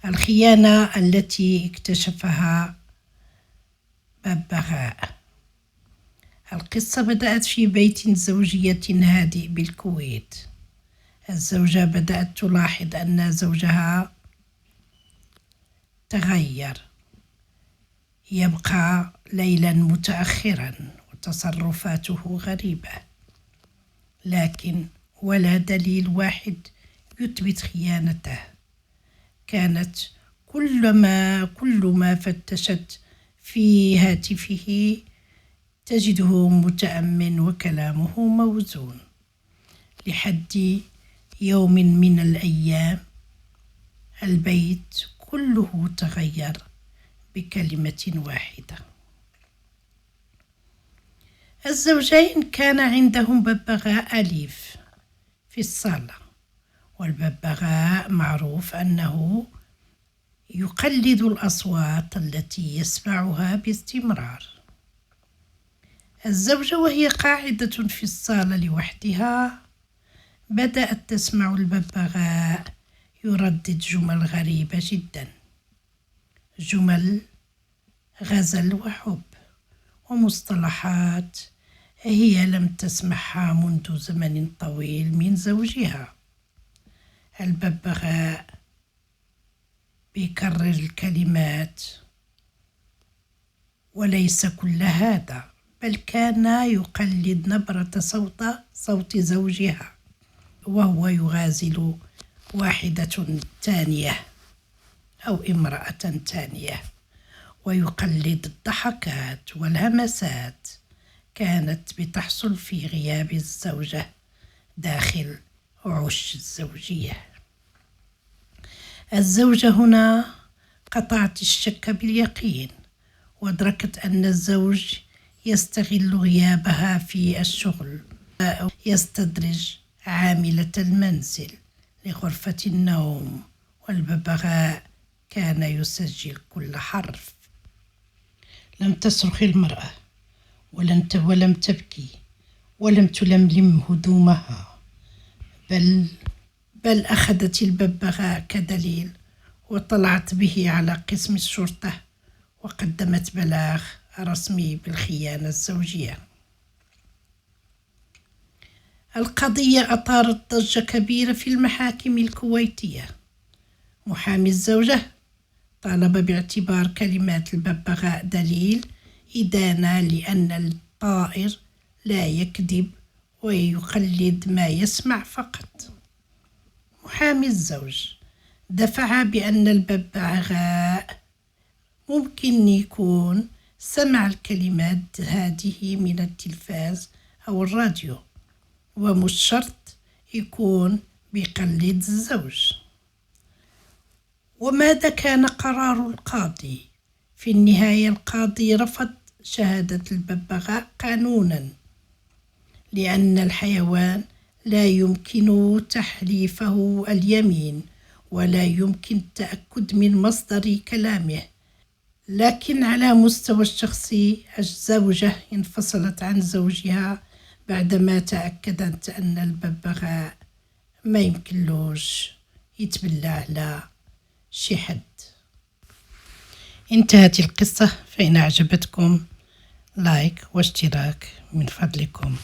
الخيانة التي اكتشفها ببغاء. القصة بدأت في بيت زوجية هادئ بالكويت. الزوجة بدأت تلاحظ أن زوجها تغير، يبقى ليلا متأخرا وتصرفاته غريبة، لكن ولا دليل واحد يثبت خيانته. كانت كل ما فتشت في هاتفه تجده متأمن وكلامه موزون، لحد يوم من الأيام البيت كله تغير بكلمة واحدة. الزوجين كان عندهم ببغاء أليف في الصالة، والببغاء معروف أنه يقلد الأصوات التي يسمعها باستمرار. الزوجة وهي قاعدة في الصالة لوحدها بدأت تسمع الببغاء يردد جمل غريبة جدا، جمل غزل وحب ومصطلحات هي لم تسمعها منذ زمن طويل من زوجها. الببغاء بيكرر الكلمات، وليس كل هذا، بل كان يقلد نبرة صوت زوجها وهو يغازل واحدة تانية أو امرأة تانية، ويقلد الضحكات والهمسات كانت بتحصل في غياب الزوجة داخل عش الزوجية. الزوجة هنا قطعت الشك باليقين، وأدركت أن الزوج يستغل غيابها في الشغل، يستدرج عاملة المنزل لغرفة النوم، والببغاء كان يسجل كل حرف. لم تصرخ المرأة ولم تبكي ولم تلملم هدومها، بل أخذت الببغاء كدليل وطلعت به على قسم الشرطة وقدمت بلاغ رسمي بالخيانة الزوجية. القضية أثارت ضجة كبيرة في المحاكم الكويتية. محامي الزوجة طالب باعتبار كلمات الببغاء دليل إدانة، لأن الطائر لا يكذب ويقلد ما يسمع فقط. محامي الزوج دفع بأن الببغاء ممكن يكون سمع الكلمات هذه من التلفاز أو الراديو، ومش شرط يكون بيقلد الزوج. وماذا كان قرار القاضي؟ في النهاية القاضي رفض شهادة الببغاء قانونا، لأن الحيوان لا يمكن تحليفه اليمين ولا يمكن التأكد من مصدر كلامه. لكن على مستوى الشخصي الزوجة انفصلت عن زوجها بعدما تأكدت أن الببغاء ما يمكنلوش يتبلى على شي حد. انتهت القصة، فإن أعجبتكم لايك واشتراك من فضلكم.